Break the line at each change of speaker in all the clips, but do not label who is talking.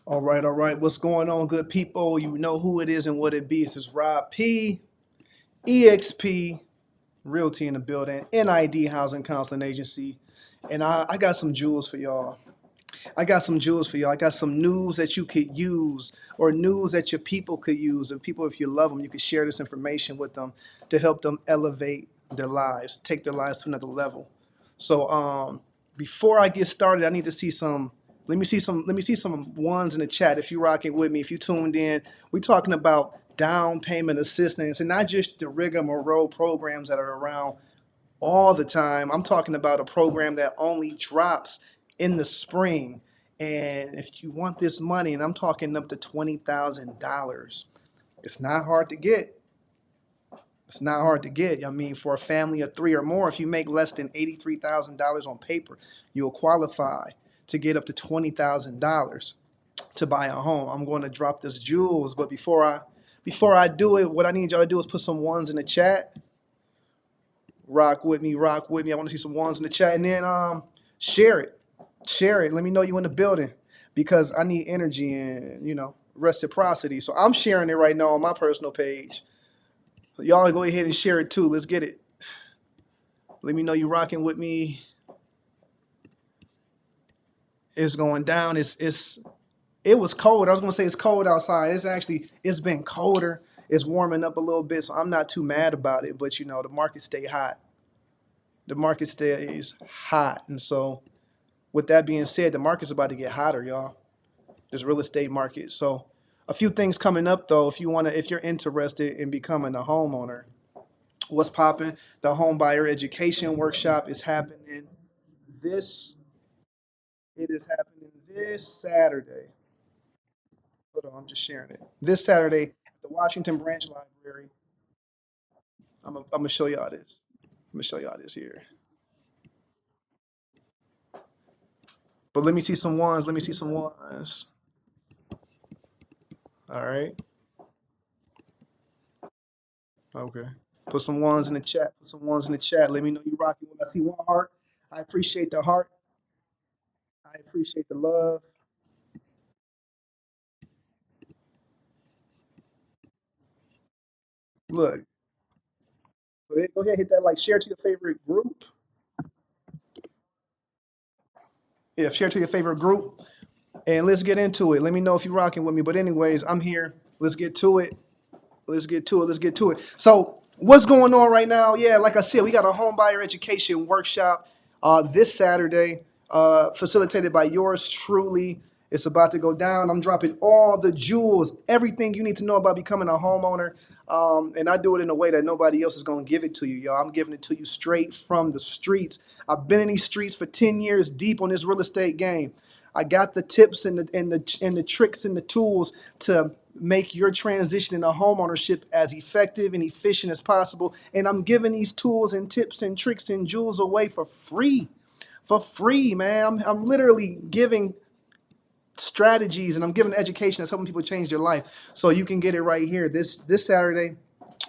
All right. What's going on, good people? You know who it is and what it be. This is Rob P, EXP, Realty in the building, NID Housing Counseling Agency. And I got some jewels for y'all. I got some jewels for y'all. I got some news that you could use or news that your people could use. And people, if you love them, you could share this information with them to help them elevate their lives, take their lives to another level. So before I get started, I need to see some. Let me see some ones in the chat. If you rocking with me, if you tuned in, we're talking about down payment assistance and not just the rigmarole programs that are around all the time. I'm talking about a program that only drops in the spring. And if you want this money, and I'm talking up to $20,000, it's not hard to get. It's not hard to get. I mean, for a family of three or more, if you make less than $83,000 on paper, you'll qualify to get up to $20,000 to buy a home. I'm going to drop this jewels, but before I do it, what I need y'all to do is put some ones in the chat. Rock with me, rock with me. I want to see some ones in the chat, and then share it, share it. Let me know you in the building because I need energy and reciprocity. So I'm sharing it right now on my personal page. Y'all go ahead and share it too. Let's get it. Let me know you rocking with me. It's going down. It was cold. I was gonna say it's cold outside. It's been colder. It's warming up a little bit, so I'm not too mad about it. But the market stay hot. The market stays hot, and so with that being said, the market's about to get hotter, y'all. This real estate market. So a few things coming up though. If you're interested in becoming a homeowner, what's popping? The home buyer education workshop is happening this. It is happening this Saturday. Hold on, I'm just sharing it. This Saturday at the Washington Branch Library. I'm gonna show y'all this. I'm gonna show y'all this here. But let me see some ones. Let me see some ones. All right. Okay. Put some ones in the chat. Put some ones in the chat. Let me know you rocking when I see one heart. I appreciate the heart. I appreciate the love. Look, go ahead, hit that like, share to your favorite group. Yeah, share to your favorite group. And let's get into it. Let me know if you're rocking with me. But anyways, I'm here. Let's get to it. Let's get to it. Let's get to it. So, what's going on right now? Yeah, like I said, we got a home buyer education workshop this Saturday, facilitated by yours truly. It's about to go down. I'm dropping all the jewels, everything you need to know about becoming a homeowner. And I do it in a way that nobody else is going to give it to you, y'all. I'm giving it to you straight from the streets. I've been in these streets for 10 years deep on this real estate game. I got the tips and the tricks and the tools to make your transition into homeownership as effective and efficient as possible. And I'm giving these tools and tips and tricks and jewels away for free. For free, man. I'm literally giving strategies and I'm giving education that's helping people change their life. So you can get it right here this Saturday.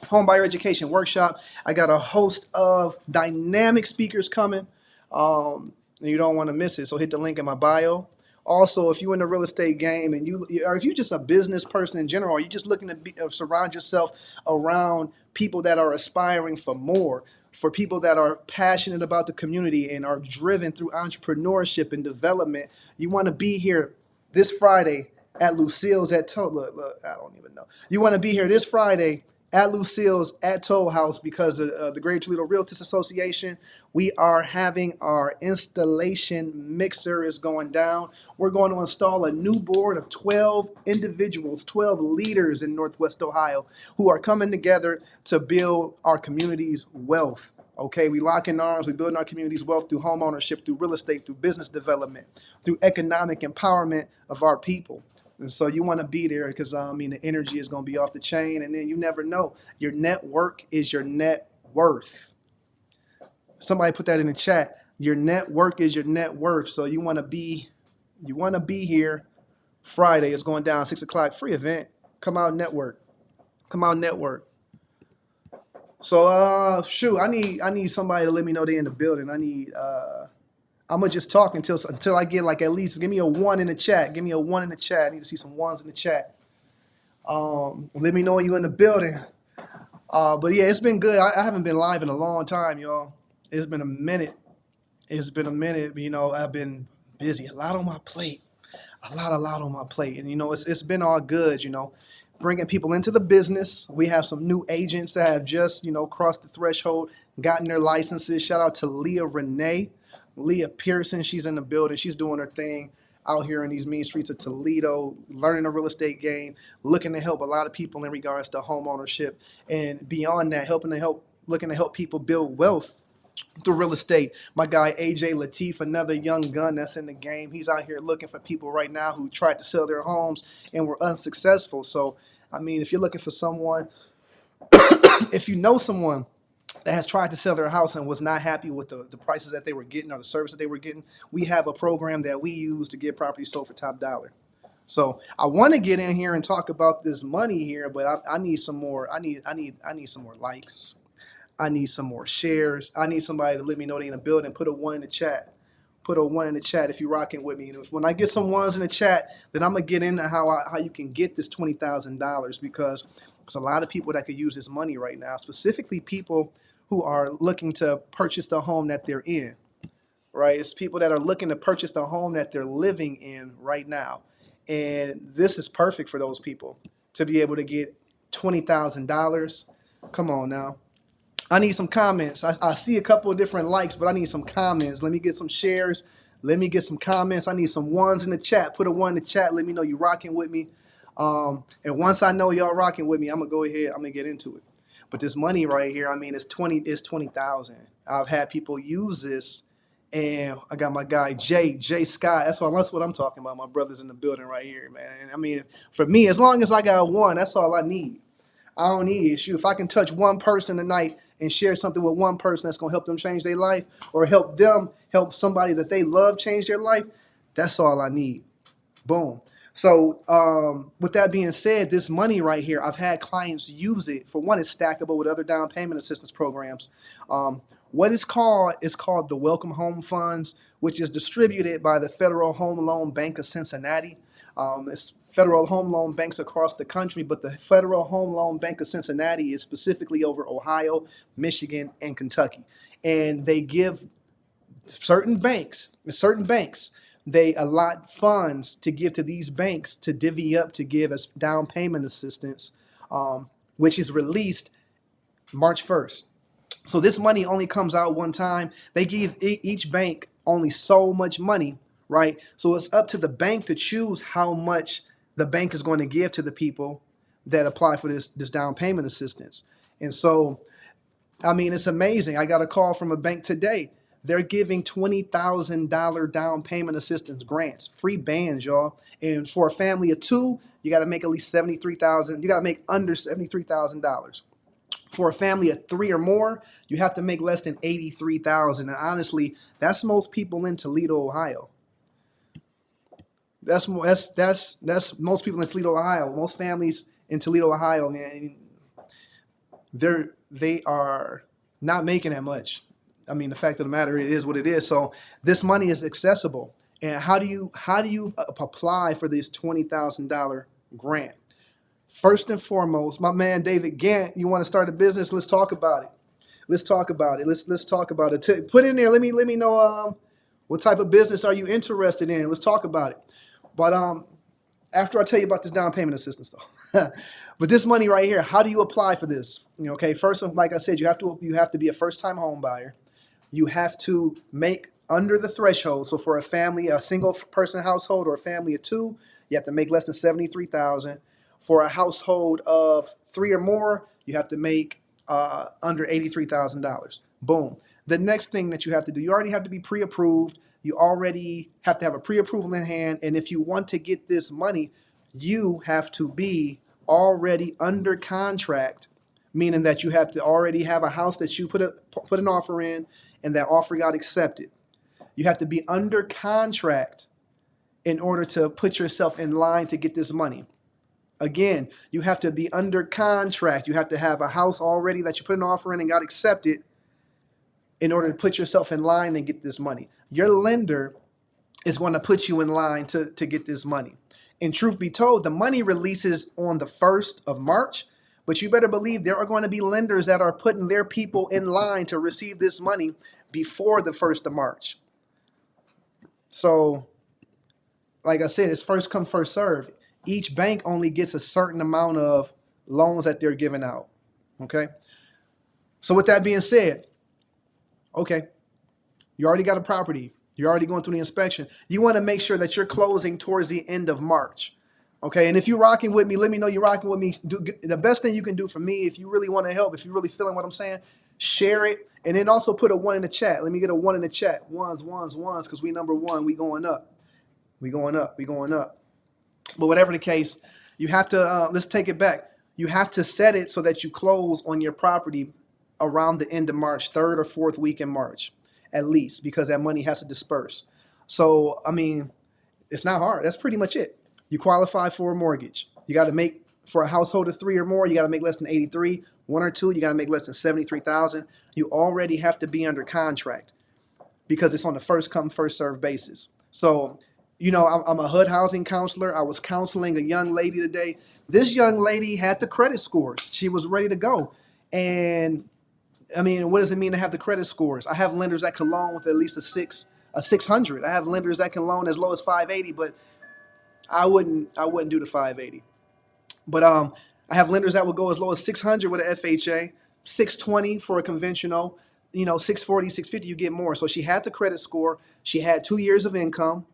Home buyer education workshop. I got a host of dynamic speakers coming. And you don't want to miss it. So hit the link in my bio. Also, if you're in the real estate game and or if you're just a business person in general, or you're just looking to surround yourself around people that are aspiring for more, for people that are passionate about the community and are driven through entrepreneurship and development, you want to be here this Friday at Lucille's at Toll. Look, I don't even know. You want to be here this Friday at Lucille's at Toll House because the Greater Toledo Realtors Association, we are having our installation mixer is going down. We're going to install a new board of 12 individuals, 12 leaders in Northwest Ohio who are coming together to build our community's wealth. Okay, we lock in arms, we build our community's wealth through home ownership, through real estate, through business development, through economic empowerment of our people. And so you want to be there because the energy is going to be off the chain, and then you never know. Your network is your net worth. Somebody put that in the chat. Your network is your net worth. So you want to be here Friday. It's going down 6 o'clock. Free event. Come out network. Come out network. So shoot, I need somebody to let me know they in the building. I'm gonna just talk until I get like at least give me a one in the chat. Give me a one in the chat. I need to see some ones in the chat. Let me know when you're in the building. But yeah, it's been good. I haven't been live in a long time, y'all. It's been a minute. It's been a minute. You know, I've been busy. A lot on my plate. A lot on my plate. And you know, it's been all good. You know, bringing people into the business. We have some new agents that have just crossed the threshold, gotten their licenses. Shout out to Leah Renee, Leah Pearson. She's in the building. She's doing her thing out here in these mean streets of Toledo, learning the real estate game, looking to help a lot of people in regards to home ownership, and beyond that, looking to help people build wealth through real estate. My guy AJ Latif, another young gun that's in the game. He's out here looking for people right now who tried to sell their homes and were unsuccessful. So, I mean, if you're looking for someone, if you know someone that has tried to sell their house and was not happy with the prices that they were getting or the service that they were getting, we have a program that we use to get property sold for top dollar. So I want to get in here and talk about this money here, but I need some more. I need some more likes. I need some more shares. I need somebody to let me know they in the building. Put a one in the chat. Put a one in the chat if you're rocking with me. And when I get some ones in the chat, then I'm gonna get into how you can get this $20,000, because there's a lot of people that could use this money right now. Specifically, people who are looking to purchase the home that they're in. Right? It's people that are looking to purchase the home that they're living in right now, and this is perfect for those people to be able to get $20,000. Come on now. I need some comments. I see a couple of different likes, but I need some comments. Let me get some shares. Let me get some comments. I need some ones in the chat. Put a one in the chat. Let me know you rocking with me. And once I know y'all rocking with me, I'm gonna go ahead. I'm gonna get into it. But this money right here, I mean, it's 20,000. I've had people use this, and I got my guy Jay Scott. That's what I'm talking about. My brother's in the building right here, man. I mean, for me, as long as I got one, that's all I need. I don't need it. Shoot, if I can touch one person tonight and share something with one person that's gonna help them change their life, or help somebody that they love change their life, that's all I need. Boom. So with that being said, this money right here, I've had clients use it. For one, it's stackable with other down payment assistance programs. What it's called the Welcome Home Funds, which is distributed by the Federal Home Loan Bank of Cincinnati. It's federal home loan banks across the country, but the Federal Home Loan Bank of Cincinnati is specifically over Ohio, Michigan, and Kentucky. And they give certain banks, they allot funds to give to these banks to divvy up to give as down payment assistance, which is released March 1st. So this money only comes out one time. They give each bank only so much money, right? So it's up to the bank to choose how much the bank is going to give to the people that apply for this down payment assistance. And so, I mean, it's amazing. I got a call from a bank today. They're giving $20,000 down payment assistance grants, free bands, y'all. And for a family of two, you got to make at least $73,000. You got to make under $73,000. For a family of three or more, you have to make less than $83,000. And honestly, that's most people in Toledo, Ohio. That's most people in Toledo, Ohio. Most families in Toledo, Ohio, man, they are not making that much. I mean, the fact of the matter, it is what it is. So this money is accessible. And how do you apply for this $20,000 grant? First and foremost, my man David Gant, you want to start a business? Let's talk about it. Let's talk about it. Let's talk about it. Put in there. Let me know what type of business are you interested in. Let's talk about it. But after I tell you about this down payment assistance, though, but this money right here, how do you apply for this? Okay, first, like I said, you have to be a first-time home buyer. You have to make under the threshold. So for a family, a single person household or a family of two, you have to make less than $73,000. For a household of three or more, you have to make under $83,000. Boom. The next thing that you have to do, you already have to be pre-approved. You already have to have a pre-approval in hand. And if you want to get this money, you have to be already under contract, meaning that you have to already have a house that you put an offer in, and that offer got accepted. You have to be under contract in order to put yourself in line to get this money. Again, you have to be under contract. You have to have a house already that you put an offer in and got accepted in order to put yourself in line and get this money. Your lender is going to put you in line to get this money. And truth be told, the money releases on the 1st of March, but you better believe there are going to be lenders that are putting their people in line to receive this money before the 1st of March. So, like I said, it's first come, first serve. Each bank only gets a certain amount of loans that they're giving out. Okay. So with that being said, okay, you already got a property. You're already going through the inspection. You want to make sure that you're closing towards the end of March. Okay, and if you're rocking with me, let me know you're rocking with me. The best thing you can do for me, if you really want to help, if you're really feeling what I'm saying, share it. And then also put a 1 in the chat. Let me get a 1 in the chat. Ones, because we number 1. We going up. We going up. We going up. But whatever the case, you have to, let's take it back. You have to set it so that you close on your property around the end of March, 3rd or 4th week in March, at least, because that money has to disperse. So, I mean, it's not hard. That's pretty much it. You qualify for a mortgage. You got to make, for a household of 3 or more, you got to make less than 83. 1 or 2, you got to make less than 73,000. You already have to be under contract because it's on the first come, first serve basis. So, you know, I'm a HUD housing counselor. I was counseling a young lady today. This young lady had the credit scores. She was ready to go. And I mean, what does it mean to have the credit scores? I have lenders that can loan with at least a 600. I have lenders that can loan as low as 580, but I wouldn't do the 580. But I have lenders that will go as low as 600 with an FHA, 620 for a conventional, 640, 650, you get more. So she had the credit score, she had 2 years of income,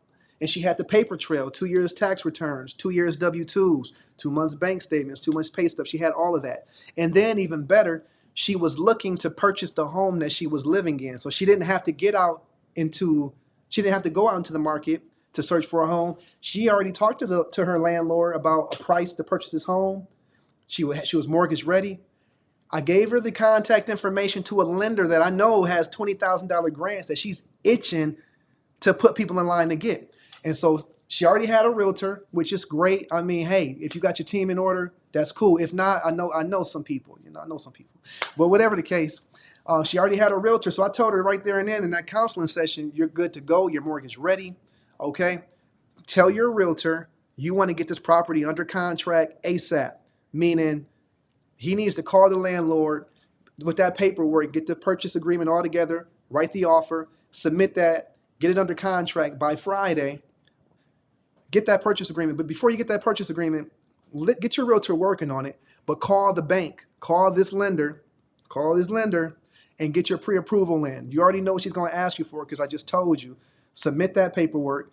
and she had the paper trail, 2 years tax returns, 2 years W-2s, 2 months bank statements, 2 months pay stubs. She had all of that. And then even better, she was looking to purchase the home that she was living in. So she didn't have to she didn't have to go out into the market to search for a home. She already talked to her landlord about a price to purchase this home. She was mortgage ready. I gave her the contact information to a lender that I know has $20,000 grants that she's itching to put people in line to get. And so she already had a realtor, which is great. I mean, hey, if you got your team in order, that's cool. If not, I know some people. I know some people. But whatever the case, she already had a realtor. So I told her right there and then in that counseling session, you're good to go. Your mortgage ready. Okay. Tell your realtor you want to get this property under contract ASAP, meaning he needs to call the landlord with that paperwork, get the purchase agreement all together, write the offer, submit that, get it under contract by Friday, get that purchase agreement. But before you get that purchase agreement, get your realtor working on it, but call the bank, call this lender, and get your pre-approval in. You already know what she's going to ask you for because I just told you. Submit that paperwork,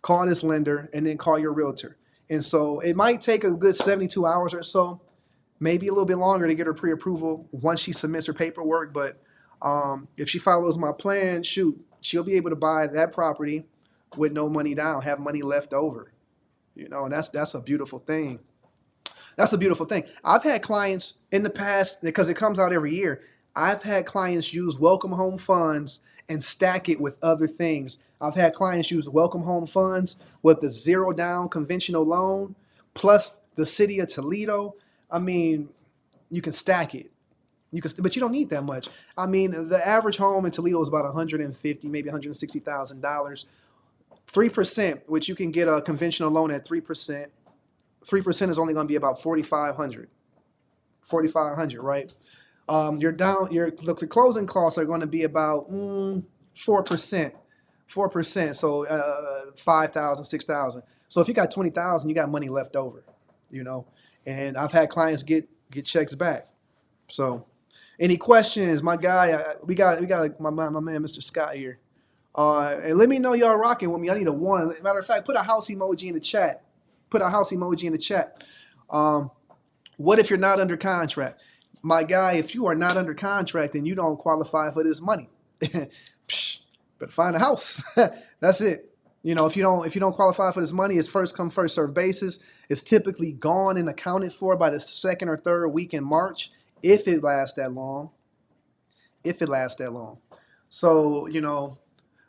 call this lender, and then call your realtor. And so it might take a good 72 hours or so, maybe a little bit longer to get her pre-approval once she submits her paperwork. But if she follows my plan, shoot, she'll be able to buy that property with no money down, have money left over. And that's a beautiful thing. That's a beautiful thing. I've had clients in the past, because it comes out every year, I've had clients use Welcome Home funds and stack it with other things. I've had clients use Welcome Home funds with the 0 down conventional loan plus the city of Toledo. I mean, you can stack it. But you don't need that much. I mean, the average home in Toledo is about $150,000, maybe $160,000. 3%, which you can get a conventional loan at 3%. 3% is only going to be about $4,500. $4,500, right? The closing costs are going to be about 4%. 4%. So $5,000, $6,000. So if you got $20,000, you got money left over, And I've had clients get checks back. So, any questions, my guy? We got my man, Mr. Scott here. And let me know y'all rocking with me. I need a 1. Matter of fact, put a house emoji in the chat. Put a house emoji in the chat. What if you're not under contract? My guy, if you are not under contract, then you don't qualify for this money. Psh, better find a house. That's it. If you don't qualify for this money, it's first come, first serve basis. It's typically gone and accounted for by the 2nd or 3rd week in March, if it lasts that long. So,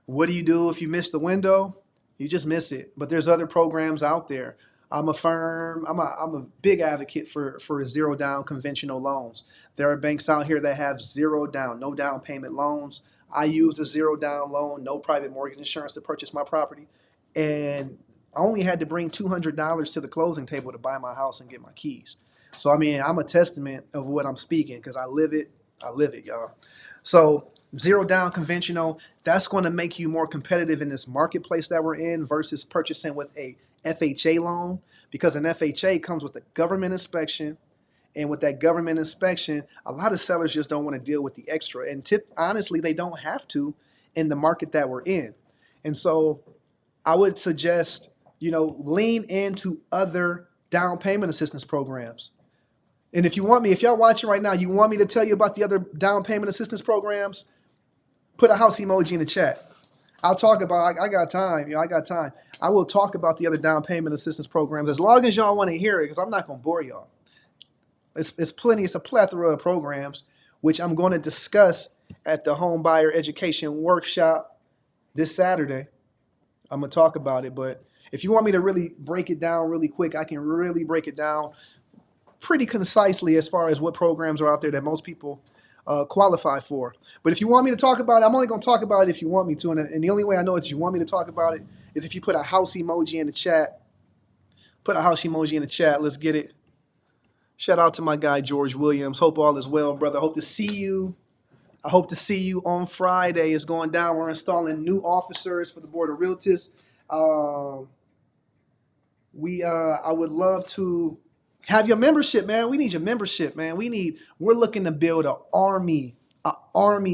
what do you do if you miss the window? You just miss it. But there's other programs out there. I'm a big advocate for zero down conventional loans. There are banks out here that have zero down, no down payment loans. I use a zero down loan, no private mortgage insurance to purchase my property, and I only had to bring $200 to the closing table to buy my house and get my keys. So I mean, I'm a testament of what I'm speaking because I live it. I live it, y'all. So zero down conventional, that's going to make you more competitive in this marketplace that we're in versus purchasing with a FHA loan, because an FHA comes with a government inspection, and with that government inspection, a lot of sellers just don't want to deal with the extra. And honestly, they don't have to in the market that we're in. And so I would suggest, lean into other down payment assistance programs. And if y'all watching right now, you want me to tell you about the other down payment assistance programs, put a house emoji in the chat. I'll talk about. I got time. I got time. I will talk about the other down payment assistance programs as long as y'all want to hear it, because I'm not gonna bore y'all. It's plenty. It's a plethora of programs which I'm going to discuss at the Home Buyer Education Workshop this Saturday. I'm gonna talk about it, but if you want me to really break it down really quick, I can really break it down pretty concisely as far as what programs are out there that most people qualify for. But if you want me to talk about it, I'm only going to talk about it if you want me to. And the only way I know that you want me to talk about it is if you put a house emoji in the chat. Put a house emoji in the chat. Let's get it. Shout out to my guy, George Williams. Hope all is well, brother. Hope to see you. I hope to see you on Friday. It's going down. We're installing new officers for the Board of Realtors. I would love to have your membership, man. We need your membership, man. We're looking to build an army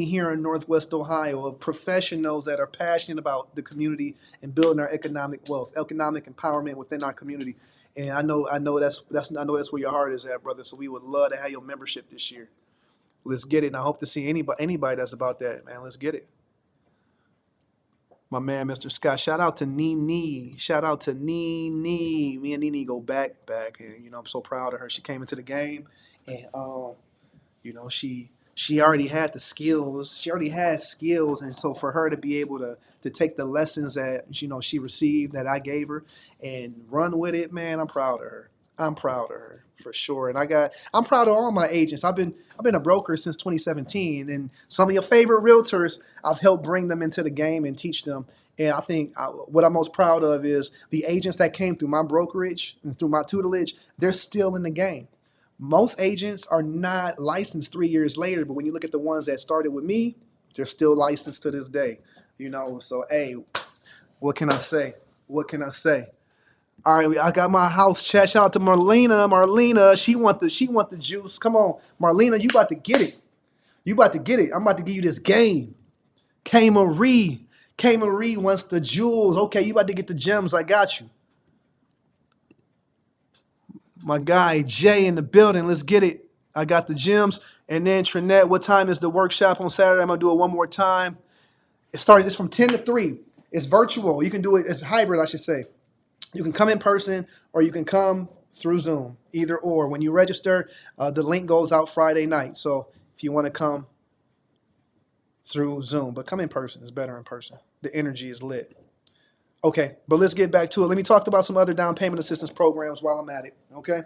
here in Northwest Ohio of professionals that are passionate about the community and building our economic wealth, economic empowerment within our community. And I know that's where your heart is at, brother. So we would love to have your membership this year. Let's get it. And I hope to see anybody that's about that, man. Let's get it. My man, Mr. Scott. Shout out to Nene. Shout out to Nene. Me and Nene go back, and I'm so proud of her. She came into the game, and she already had the skills. She already had skills, and so for her to be able to take the lessons that she received that I gave her and run with it, man, I'm proud of her. I'm proud of her for sure. And I'm proud of all my agents. I've been a broker since 2017, and some of your favorite realtors, I've helped bring them into the game and teach them. And I think what I'm most proud of is the agents that came through my brokerage and through my tutelage, they're still in the game. Most agents are not licensed 3 years later, but when you look at the ones that started with me, they're still licensed to this day. So hey, what can I say? What can I say? All right, I got my house chat. Shout out to Marlena. Marlena, she want the juice. Come on, Marlena, you about to get it. You about to get it. I'm about to give you this game. K Marie. K Marie wants the jewels. Okay, you about to get the gems. I got you. My guy Jay in the building. Let's get it. I got the gems. And then Trinette, what time is the workshop on Saturday? I'm gonna do it one more time. It's from 10 to 3. It's virtual. You can do it. It's hybrid, I should say. You can come in person or you can come through Zoom, either or. When you register, the link goes out Friday night. So if you want to come through Zoom, but come in person. It's better in person. The energy is lit. Okay, but let's get back to it. Let me talk about some other down payment assistance programs while I'm at it. Okay.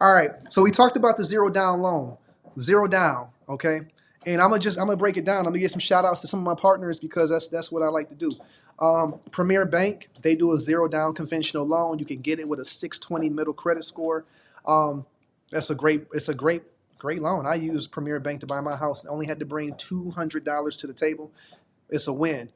All right. So we talked about the zero down loan, zero down. Okay. And I'm gonna break it down. I'm gonna give some shout outs to some of my partners because that's what I like to do. Premier Bank, they do a zero down conventional loan. You can get it with a 620 middle credit score. It's a great loan. I used Premier Bank to buy my house. I only had to bring $200 to the table. It's a win.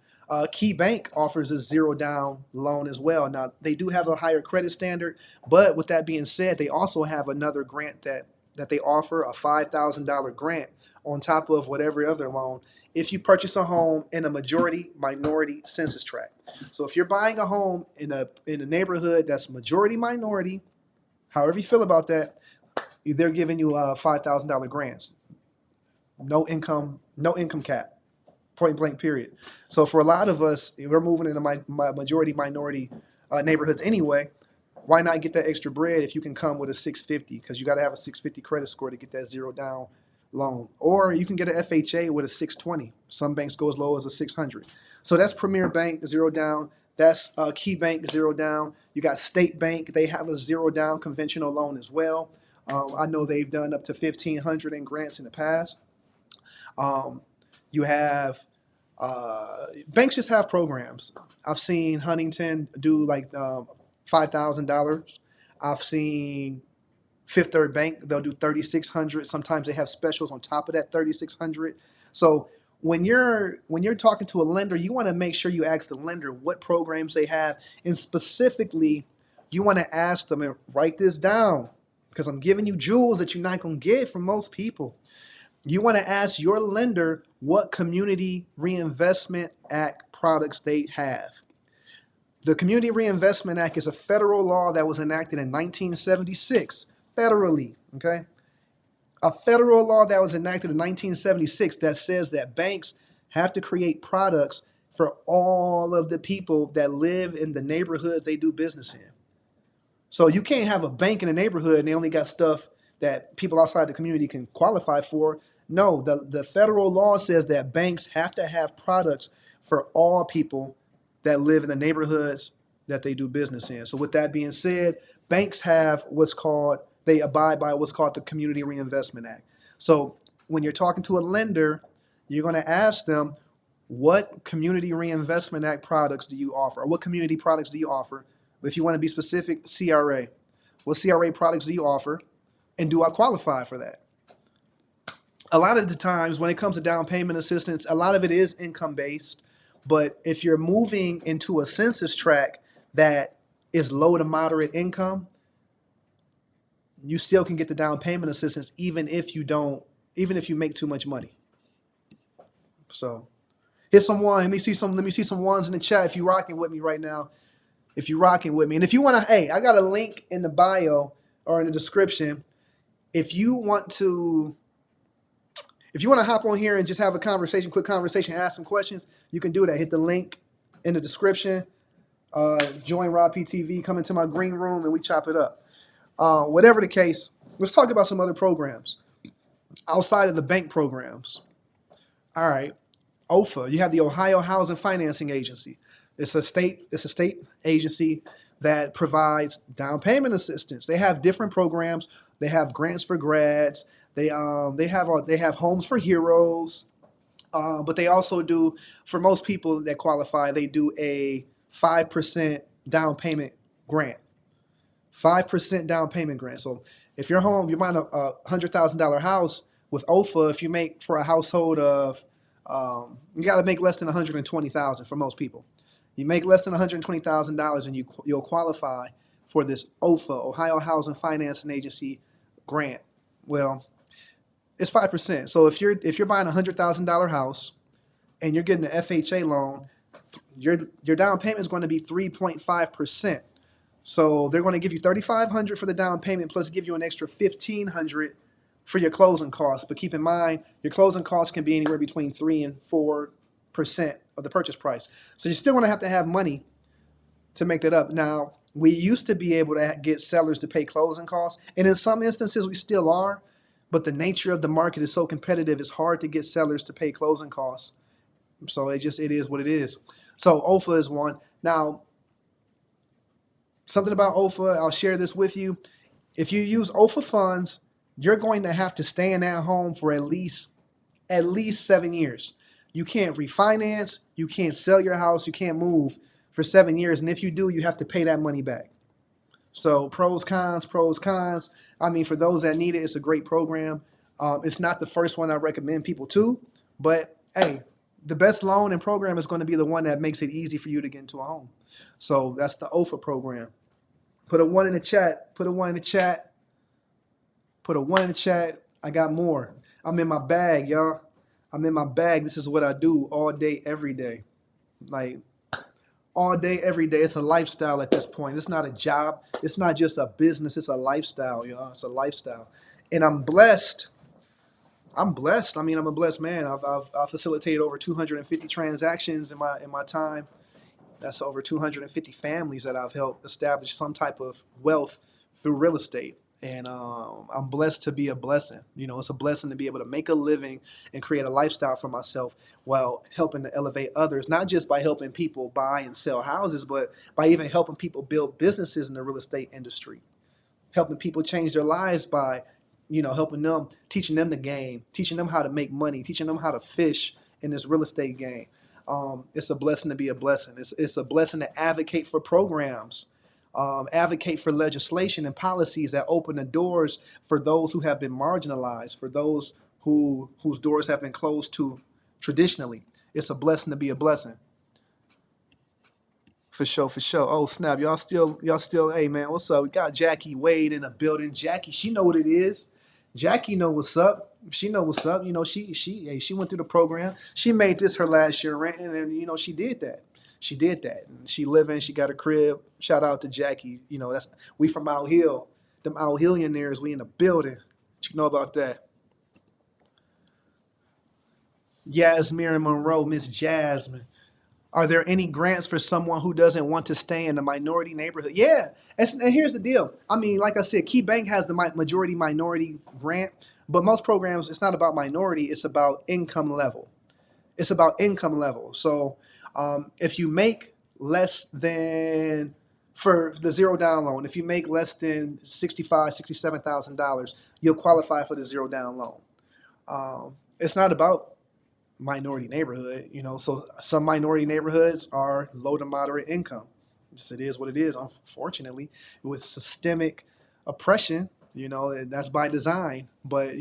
Key Bank offers a zero down loan as well. Now they do have a higher credit standard, but with that being said, they also have another grant that they offer, a $5,000 grant on top of whatever other loan if you purchase a home in a majority minority census tract. So if you're buying a home in a neighborhood that's majority minority, however you feel about that, they're giving you $5,000 grants. No income cap. Point blank period. So for a lot of us, we're moving into my majority minority neighborhoods anyway. Why not get that extra bread if you can come with a 650? Because you got to have a 650 credit score to get that zero down loan. Or you can get an FHA with a 620. Some banks go as low as a 600. So that's Premier Bank, zero down. That's Key Bank, zero down. You got State Bank. They have a zero down conventional loan as well. I know they've done up to 1,500 in grants in the past. You have banks just have programs. I've seen Huntington do like $5,000. I've seen Fifth Third Bank, they'll do 3,600. Sometimes they have specials on top of that 3,600. So when you're talking to a lender, you want to make sure you ask the lender what programs they have, and specifically, you want to ask them and write this down because I'm giving you jewels that you're not gonna get from most people. You want to ask your lender what Community Reinvestment Act products they have. The Community Reinvestment Act is a federal law that was enacted in 1976, federally, okay? A federal law that was enacted in 1976 that says that banks have to create products for all of the people that live in the neighborhoods they do business in. So you can't have a bank in a neighborhood and they only got stuff that people outside the community can qualify for. No, the federal law says that banks have to have products for all people that live in the neighborhoods that they do business in. So with that being said, banks have they abide by what's called the Community Reinvestment Act. So when you're talking to a lender, you're going to ask them, what Community Reinvestment Act products do you offer? Or what community products do you offer? If you want to be specific, CRA. What CRA products do you offer? And do I qualify for that? A lot of the times when it comes to down payment assistance, a lot of it is income based. But if you're moving into a census tract that is low to moderate income, you still can get the down payment assistance even if you make too much money. So hit some one. Let me see some ones in the chat if you're rocking with me right now. If you're rocking with me. And if you want to, hey, I got a link in the bio or in the description. If you want to hop on here and just have a quick conversation, ask some questions, you can do that. Hit the link in the description. Join Rob PTV, come into my green room, and we chop it up. Whatever the case, let's talk about some other programs outside of the bank programs. All right, OFA. You have the Ohio Housing Financing Agency. It's a state agency that provides down payment assistance. They have different programs. They have grants for grads. They have homes for heroes. But they also do, for most people that qualify, they do a 5% down payment grant. 5% down payment grant. So if you're buying a $100,000 house with OFA, if you make for a household of, you got to make less than $120,000 for most people. You make less than $120,000 and you'll qualify for this OFA, Ohio Housing Financing Agency grant. Well, it's 5%. So if you're buying a $100,000 house and you're getting an FHA loan, your down payment is going to be 3.5%. So they're going to give you $3,500 for the down payment plus give you an extra $1,500 for your closing costs. But keep in mind, your closing costs can be anywhere between 3 and 4% of the purchase price. So you're still going to have money to make that up. Now, we used to be able to get sellers to pay closing costs, and in some instances we still are, but the nature of the market is so competitive, it's hard to get sellers to pay closing costs. So it is what it is. So OFA is one. Now, something about OFA, I'll share this with you. If you use OFA funds, you're going to have to stay in that home for at least 7 years. You can't refinance, you can't sell your house, you can't move for 7 years. And if you do, you have to pay that money back. So pros, cons. I mean, for those that need it, it's a great program. It's not the first one I recommend people to, but hey, the best loan and program is going to be the one that makes it easy for you to get into a home. So that's the OFA program. Put a 1 in the chat. Put a 1 in the chat. Put a 1 in the chat. I got more. I'm in my bag, y'all. I'm in my bag. This is what I do all day, every day. Like, all day, every day. It's a lifestyle at this point. It's not a job. It's not just a business. It's a lifestyle, y'all. It's a lifestyle. And I'm blessed. I mean, I'm a blessed man. I've facilitated over 250 transactions in my time. That's over 250 families that I've helped establish some type of wealth through real estate. And I'm blessed to be a blessing. It's a blessing to be able to make a living and create a lifestyle for myself while helping to elevate others, not just by helping people buy and sell houses, but by even helping people build businesses in the real estate industry, helping people change their lives by, helping them, teaching them the game, teaching them how to make money, teaching them how to fish in this real estate game. It's a blessing to be a blessing. It's a blessing to advocate for programs, advocate for legislation and policies that open the doors for those who have been marginalized, for those whose doors have been closed to traditionally. It's a blessing to be a blessing. For sure, for sure. Oh snap, y'all still. Hey man, what's up? We got Jackie Wade in the building. Jackie, she know what it is. Jackie know what's up. She know what's up. She went through the program. She made this her last year renting, and she did that. She did that. And she living. She got a crib. Shout out to Jackie. That's we from out Hill. Them out Hillionaires. We in the building. What you know about that? Yasmin Monroe, Miss Jasmine. Are there any grants for someone who doesn't want to stay in a minority neighborhood? Yeah, and here's the deal. I mean, like I said, Key Bank has the majority minority grant, but most programs, it's not about minority, it's about income level. It's about income level. So if you make less than, for the zero down loan, if you make less than $67,000, you'll qualify for the zero down loan. It's not about minority neighborhood, so some minority neighborhoods are low to moderate income. Just it is what it is, unfortunately, with systemic oppression, and that's by design. But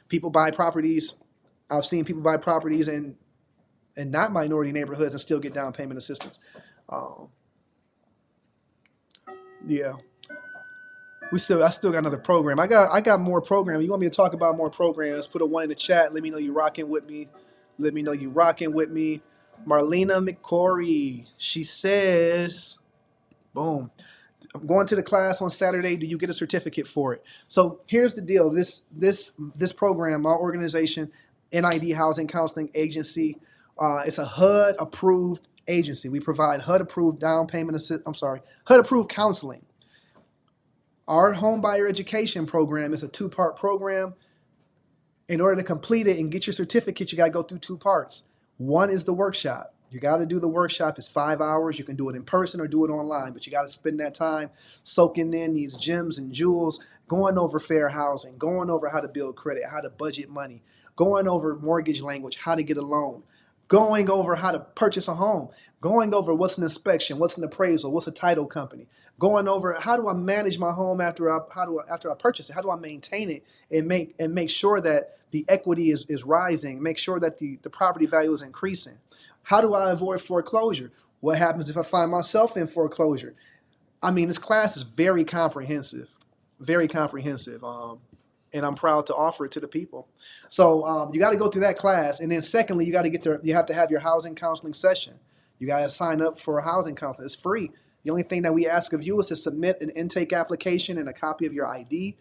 people buy properties. I've seen people buy properties and not minority neighborhoods and still get down payment assistance. um, yeah, I still got another program. I got more programs. You want me to talk about more programs? Put a one in the chat. Let me know you rocking with me. Let me know you rocking with me. Marlena McCory. She says, boom. I'm going to the class on Saturday. Do you get a certificate for it? So here's the deal. This program, our organization, NID Housing Counseling Agency, it's a HUD approved agency. We provide HUD approved down payment assist. I'm sorry, HUD approved counseling. Our home buyer education program is a two-part program. In order to complete it and get your certificate, you got to go through two parts. One is the workshop. You got to do the workshop. It's 5 hours. You can do it in person or do it online, but you got to spend that time soaking in these gems and jewels, going over fair housing, going over how to build credit, how to budget money, going over mortgage language, how to get a loan, going over how to purchase a home, going over what's an inspection, what's an appraisal, what's a title company, going over how do I manage my home after I purchase it, how do I maintain it and make sure that the equity is rising, make sure that the property value is increasing. How do I avoid foreclosure? What happens if I find myself in foreclosure? I mean, this class is very comprehensive, very comprehensive. And I'm proud to offer it to the people. So you got to go through that class, and then secondly, you have to have your housing counseling session. You got to sign up for a housing counseling. It's free. The only thing that we ask of you is to submit an intake application and a copy of your ID,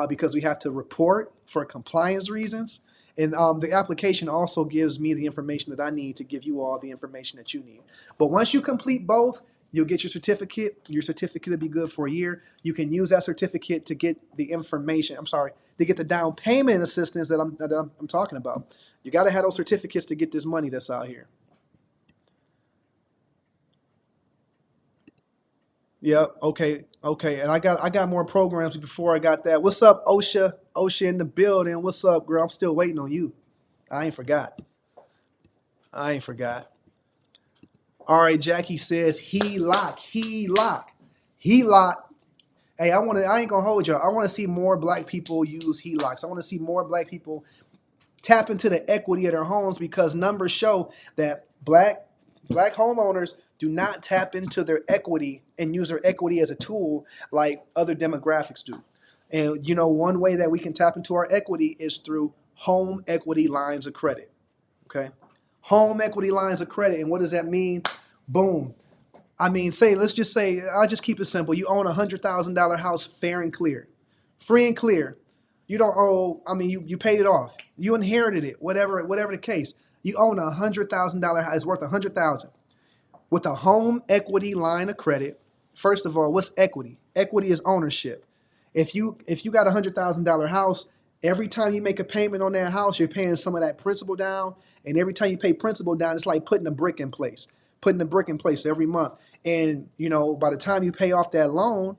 because we have to report for compliance reasons. And the application also gives me the information that I need to give you all the information that you need. But once you complete both, you'll get your certificate. Your certificate will be good for a year. You can use that certificate to get the information. I'm sorry, to get the down payment assistance that I'm talking about. You got to have those certificates to get this money that's out here. Yep. Okay. Okay. And I got more programs before I got that. What's up, OSHA? OSHA in the building. What's up, girl? I'm still waiting on you. I ain't forgot. I ain't forgot. All right. Jackie says he lock. He lock. He lock. Hey, I ain't gonna hold y'all. I want to see more black people use HELOCs. I want to see more black people tap into the equity of their homes, because numbers show that black homeowners do not tap into their equity and use their equity as a tool like other demographics do. And one way that we can tap into our equity is through home equity lines of credit. Okay? Home equity lines of credit. And what does that mean? Boom. I mean, let's just say, I'll just keep it simple. You own $100,000 house fair and clear, free and clear. You don't owe, I mean, you paid it off. You inherited it, whatever the case. You own $100,000 house, it's worth $100,000. With a home equity line of credit, first of all, what's equity? Equity is ownership. If you got $100,000 house, every time you make a payment on that house, you're paying some of that principal down, and every time you pay principal down, it's like putting a brick in place, every month. And by the time you pay off that loan,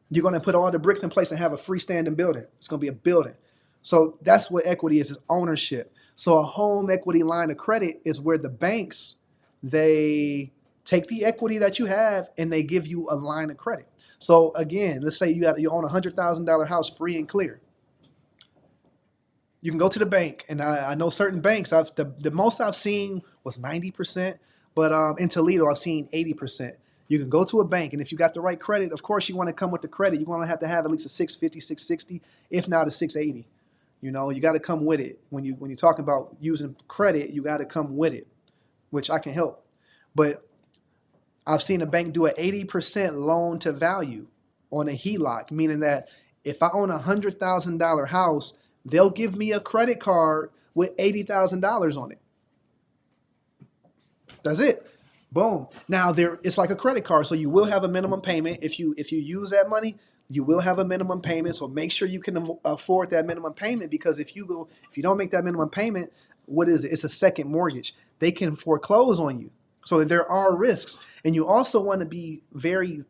you're going to put all the bricks in place and have a freestanding building. It's going to be a building. So that's what equity is ownership. So a home equity line of credit is where the banks, they take the equity that you have and they give you a line of credit. So again, let's say you own $100,000 house free and clear. You can go to the bank, and I know certain banks. The most I've seen was 90%, but in Toledo I've seen 80%. You can go to a bank, and if you got the right credit, of course you want to come with the credit. You're going to have at least a 650, 660, if not a 680. You got to come with it. When you're talking about using credit, you got to come with it, which I can help. But I've seen a bank do an 80% loan to value on a HELOC, meaning that if I own a $100,000 house, they'll give me a credit card with $80,000 on it. That's it. Boom. Now it's like a credit card, so you will have a minimum payment. If you use that money, you will have a minimum payment. So make sure you can afford that minimum payment, because if you don't make that minimum payment, what is it? It's a second mortgage. They can foreclose on you. So there are risks, and you also want to be very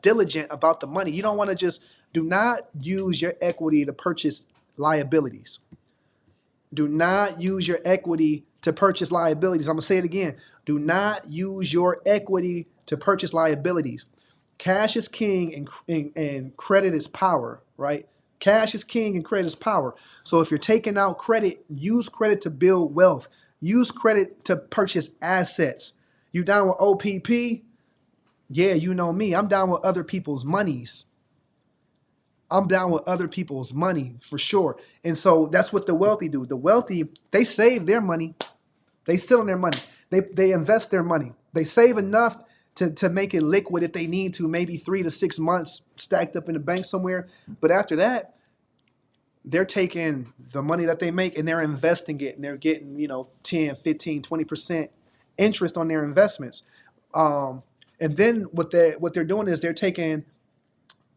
diligent about the money. You don't want to do not use your equity to purchase liabilities. Do not use your equity to purchase liabilities. I'm going to say it again. Do not use your equity to purchase liabilities. Cash is king and credit is power, right? Cash is king and credit is power. So if you're taking out credit, use credit to build wealth. Use credit to purchase assets. You down with OPP? Yeah, you know me. I'm down with other people's monies. I'm down with other people's money for sure. And so that's what the wealthy do. The wealthy, they save their money. They sit on their money. They invest their money. They save enough to make it liquid if they need to, maybe 3 to 6 months stacked up in the bank somewhere. But after that, they're taking the money that they make and they're investing it, and they're getting, 10, 15, 20% interest on their investments. And then what they're doing is they're taking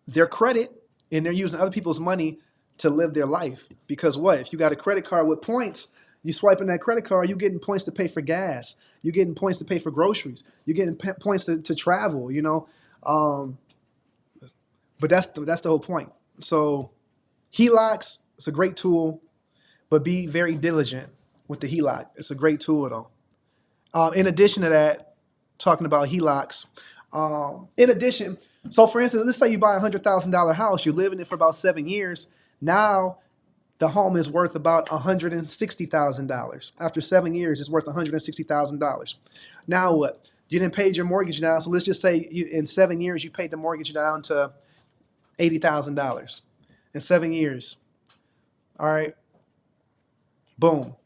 their credit and they're using other people's money to live their life. Because what? If you got a credit card with points, you swiping that credit card, you're getting points to pay for gas. You're getting points to pay for groceries. You're getting points to travel, But that's the whole point. So HELOCs, it's a great tool, but be very diligent with the HELOC. It's a great tool, though. In addition to that, talking about HELOCs, so for instance, let's say you buy a $100,000 house, you live in it for about 7 years. Now the home is worth about $160,000. After 7 years, it's worth $160,000. Now what? You didn't pay your mortgage down, so let's just say in 7 years you paid the mortgage down to $80,000 in 7 years. All right, boom.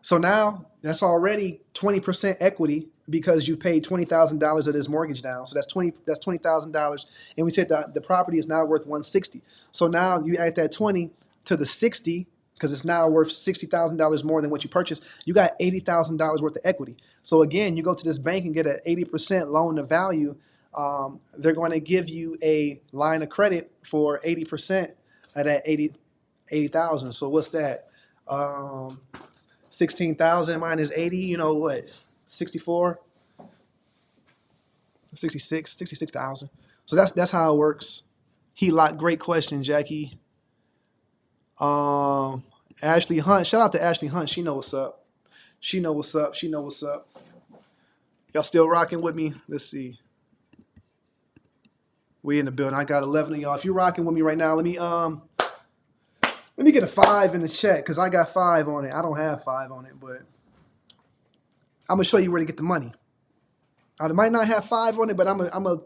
So now that's already 20% equity because you paid $20,000 of this mortgage down. So that's $20,000, and we said that the property is now worth $160. So now you add that 20 to the 60 because it's now worth $60,000 more than what you purchased. You got $80,000 worth of equity. So again, you go to this bank and get an 80% loan to value. They're going to give you a line of credit for 80% of that 80,000. So what's that? 16,000 minus 80, what? 64, 66,000. So that's how it works. HELOC, great question, Jackie. Ashley Hunt, shout out to Ashley Hunt. She know what's up. Y'all still rocking with me? Let's see. We in the building. I got 11 of y'all. If you're rocking with me right now, let me get a 5 in the chat because I got 5 on it. I don't have 5 on it, but I'm gonna show you where to get the money. I might not have 5 on it, but I'm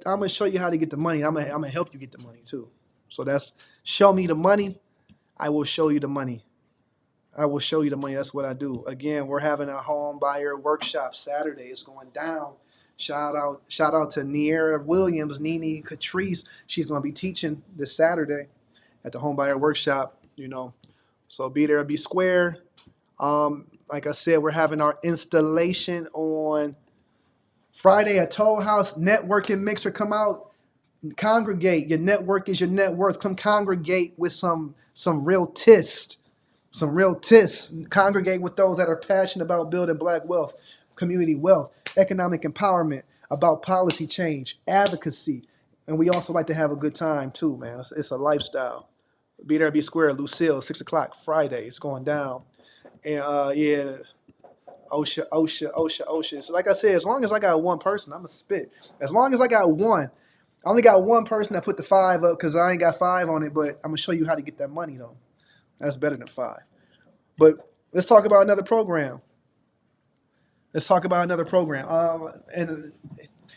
gonna show you how to get the money. I'm gonna help you get the money too. So that's show me the money. I will show you the money. That's what I do. Again, we're having a home buyer workshop Saturday. It's going down. Shout out to Niera Williams, Nene Catrice. She's gonna be teaching this Saturday at the home buyer workshop. So be there, be square. Like I said, we're having our installation on Friday. A Toll House networking mixer come out. Congregate. Your network is your net worth. Come congregate with some real tist. Some real tists. Congregate with those that are passionate about building black wealth, community wealth, economic empowerment, about policy change, advocacy. And we also like to have a good time too, man. It's a lifestyle. Be there, be square, Lucille, 6 o'clock Friday. It's going down. And yeah, OSHA. So like I said, as long as I got one person, I'm a spit. As long as I got one, I only got one person that put the 5 up because I ain't got 5 on it, but I'm gonna show you how to get that money though. That's better than 5. But let's talk about another program. Let's talk about another program. And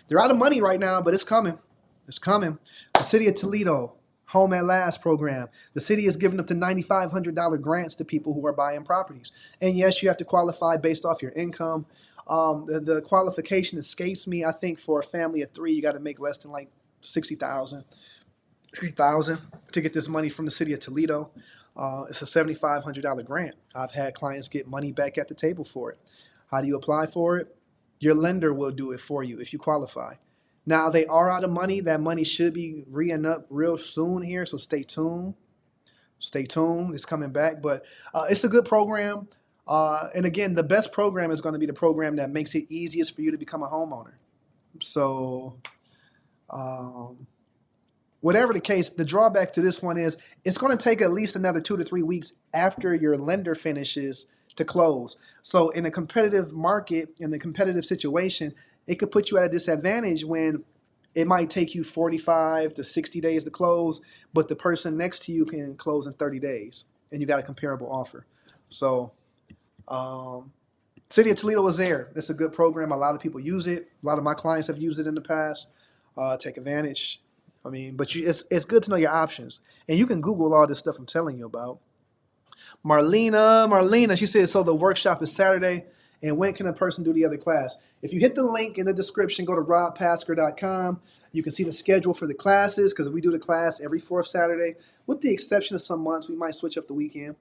they're out of money right now, but it's coming. It's coming. The city of Toledo, Home at Last program. The city is giving up to $9,500 grants to people who are buying properties. And yes, you have to qualify based off your income. The qualification escapes me. I think for a family of 3, you got to make less than like 60,000, 3,000 to get this money from the city of Toledo. It's a $7,500 grant. I've had clients get money back at the table for it. How do you apply for it? Your lender will do it for you if you qualify. Now they are out of money. That money should be re-ing up real soon here, so stay tuned. Stay tuned. It's coming back, but it's a good program. And again, the best program is going to be the program that makes it easiest for you to become a homeowner. So, whatever the case, the drawback to this one is it's going to take at least another 2 to 3 weeks after your lender finishes to close. So in a competitive market, in a competitive situation, it could put you at a disadvantage when it might take you 45 to 60 days to close, but the person next to you can close in 30 days and you got a comparable offer. So City of Toledo is there. It's a good program. A lot of people use it. A lot of my clients have used it in the past. Take advantage. I mean, but it's good to know your options. And you can Google all this stuff I'm telling you about. Marlena, she said, so the workshop is Saturday, and when can a person do the other class? If you hit the link in the description, go to robpasker.com. You can see the schedule for the classes because we do the class every 4th Saturday. With the exception of some months, we might switch up the weekend.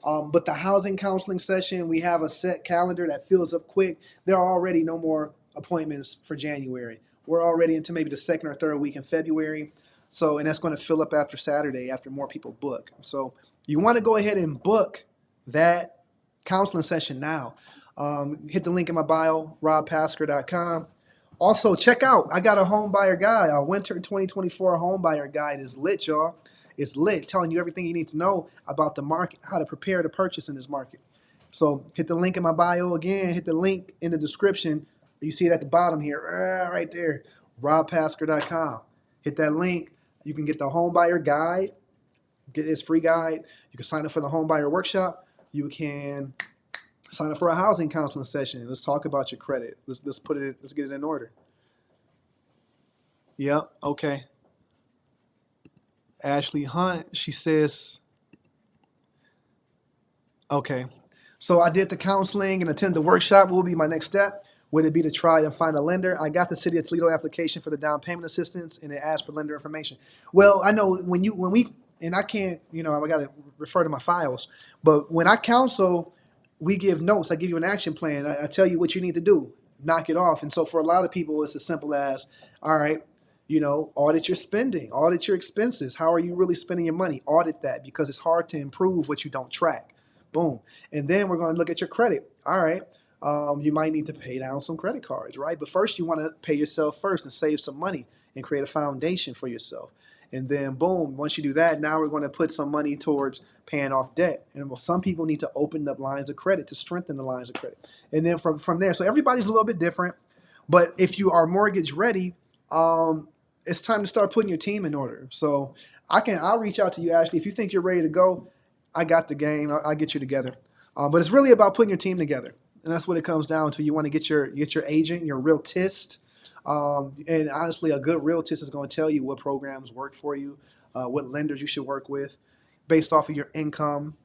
But the housing counseling session, we have a set calendar that fills up quick. There are already no more appointments for January. We're already into maybe the 2nd or 3rd week in February. So, and that's going to fill up after Saturday after more people book. So you want to go ahead and book that counseling session now. Hit the link in my bio, robpasker.com. Also, check out, I got a home buyer guide. Our winter 2024 home buyer guide is lit, y'all. It's lit, telling you everything you need to know about the market, how to prepare to purchase in this market. So hit the link in my bio again. Hit the link in the description. You see it at the bottom here, right there, robpasker.com. Hit that link. You can get the home buyer guide. Get this free guide. You can sign up for the home buyer workshop. You can sign up for a housing counseling session. Let's talk about your credit. Let's get it in order. Yep. Okay. Ashley Hunt, she says, okay. So I did the counseling and attend the workshop. What will be my next step? Would it be to try and find a lender? I got the City of Toledo application for the down payment assistance, and it asked for lender information. Well, I know when we, and I can't, I got to refer to my files, but when I counsel, we give notes. I give you an action plan. I tell you what you need to do. Knock it off. And so for a lot of people, it's as simple as, all right, audit your spending, audit your expenses. How are you really spending your money? Audit that because it's hard to improve what you don't track. Boom. And then we're going to look at your credit. All right. You might need to pay down some credit cards, right? But first, you want to pay yourself first and save some money and create a foundation for yourself. And then, boom, once you do that, now we're going to put some money towards paying off debt. And some people need to open up lines of credit to strengthen the lines of credit. And then from there, so everybody's a little bit different. But if you are mortgage ready, it's time to start putting your team in order. So I'll reach out to you, Ashley. If you think you're ready to go, I got the game. I'll get you together. But it's really about putting your team together. And that's what it comes down to. You want to get your agent, your realtist. And honestly, a good realtist is going to tell you what programs work for you, what lenders you should work with based off of your income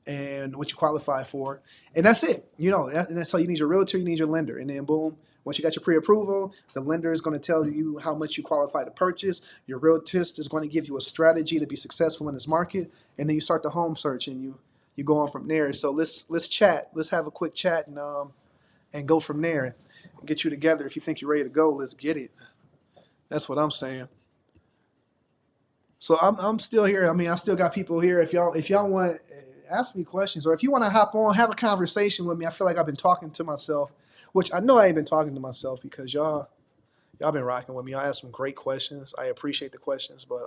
and what you qualify for. And that's it. And that's how you need your realtor, you need your lender. And then boom, once you got your pre-approval, the lender is going to tell you how much you qualify to purchase. Your realtist is going to give you a strategy to be successful in this market. And then you start the home search and you go on from there. So let's chat. Let's have a quick chat and go from there. Get you together. If you think you're ready to go, let's get it. That's what I'm saying. So I'm still here. I mean, I still got people here. If y'all want, ask me questions, or if you want to hop on, have a conversation with me. I feel like I've been talking to myself, which I know I ain't been talking to myself because y'all been rocking with me. Y'all asked some great questions. I appreciate the questions, but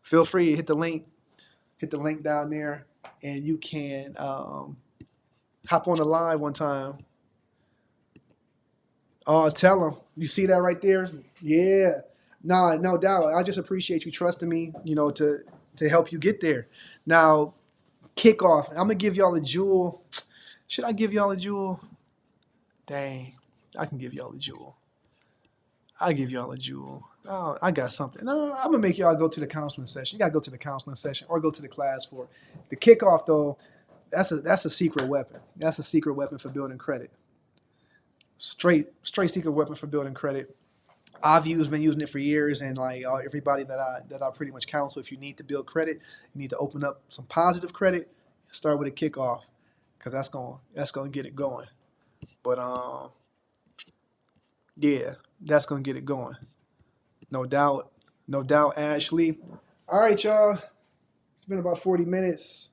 feel free to hit the link down there, and you can hop on the live one time. Oh, tell them. You see that right there? Yeah. Nah, no doubt. I just appreciate you trusting me, to help you get there. Now, kickoff. I'm gonna give y'all a jewel. Should I give y'all a jewel? Dang, I can give y'all a jewel. I give y'all a jewel. Oh, I got something. No, I'm gonna make y'all go to the counseling session. You gotta go to the counseling session or go to the class for it. The kickoff though. That's a secret weapon. That's a secret weapon for building credit. Straight secret weapon for building credit. Been using it for years, and like everybody that I pretty much counsel, if you need to build credit, you need to open up some positive credit. Start with a kickoff, because that's gonna get it going. But yeah, that's gonna get it going. No doubt, no doubt, Ashley. All right, y'all. It's been about 40 minutes.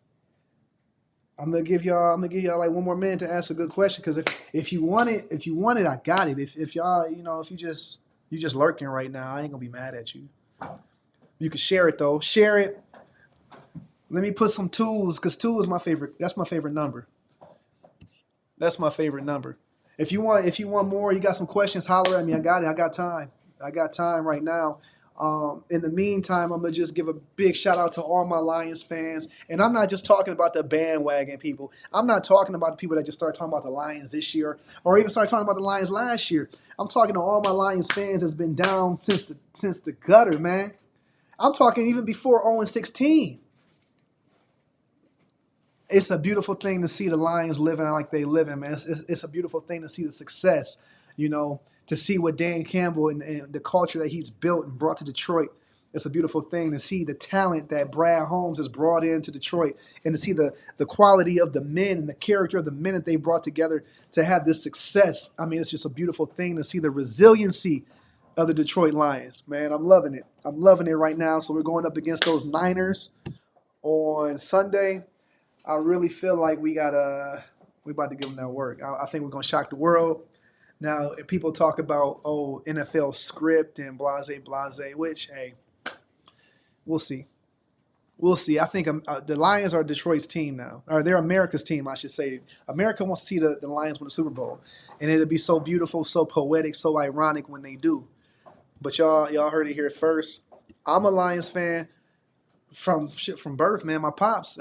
I'm gonna give y'all like 1 more minute to ask a good question. Because if you want it, I got it. If y'all, if you just lurking right now, I ain't gonna be mad at you. You can share it though. Share it. Let me put some tools, because two is my favorite. That's my favorite number. That's my favorite number. If you want more, you got some questions, holler at me. I got it. I got time. I got time right now. In the meantime, I'm gonna just give a big shout out to all my Lions fans, and I'm not just talking about the bandwagon people. I'm not talking about the people that just started talking about the Lions this year, or even started talking about the Lions last year. I'm talking to all my Lions fans that's been down since the gutter, man. I'm talking even before 0-16. It's a beautiful thing to see the Lions living like they living, man. It's a beautiful thing to see the success, to see what Dan Campbell and the culture that he's built and brought to Detroit. It's a beautiful thing to see the talent that Brad Holmes has brought into Detroit, and to see the quality of the men and the character of the men that they brought together to have this success. I mean, it's just a beautiful thing to see the resiliency of the Detroit Lions, man. I'm loving it. I'm loving it right now. So we're going up against those Niners on Sunday. I really feel like we about to give them that work. I think we're gonna shock the world. Now, if people talk about NFL script and blase blase, which hey, we'll see. We'll see. I think the Lions are Detroit's team now, or they're America's team, I should say. America wants to see the Lions win the Super Bowl, and it'll be so beautiful, so poetic, so ironic when they do. But y'all heard it here first. I'm a Lions fan from birth, man. My pops.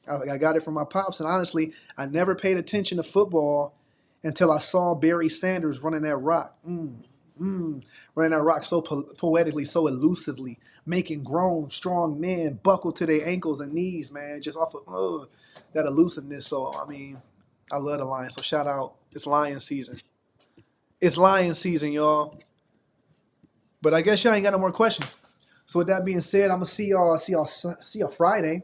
I got it from my pops, and honestly, I never paid attention to football until I saw Barry Sanders running that rock. Running that rock so poetically, so elusively, making grown, strong men buckle to their ankles and knees, man, just off of that elusiveness. So, I mean, I love the Lions. So, shout out. It's Lion season. It's Lion season, y'all. But I guess y'all ain't got no more questions. So, with that being said, I'm going to see y'all Friday.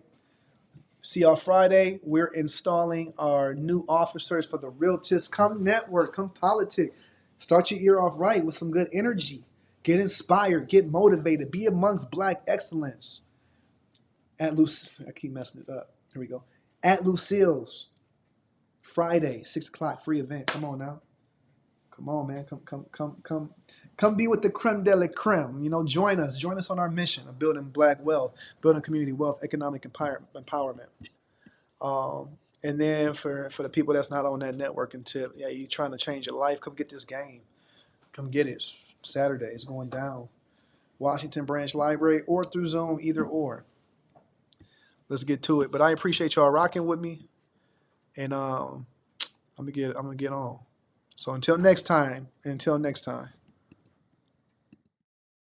See y'all Friday. We're installing our new officers for the Realtist. Come network, come politic. Start your year off right with some good energy. Get inspired, get motivated, be amongst black excellence. I keep messing it up. Here we go. At Lucille's, Friday, 6 o'clock, free event. Come on now. Come on, man. Come be with the creme de la creme. Join us. Join us on our mission of building black wealth, building community wealth, economic empowerment. And then for the people that's not on that networking tip, yeah, you trying to change your life, come get this game. Come get it. Saturday, it's going down. Washington Branch Library or through Zoom, either or. Let's get to it. But I appreciate y'all rocking with me, and I'm gonna get on. So until next time.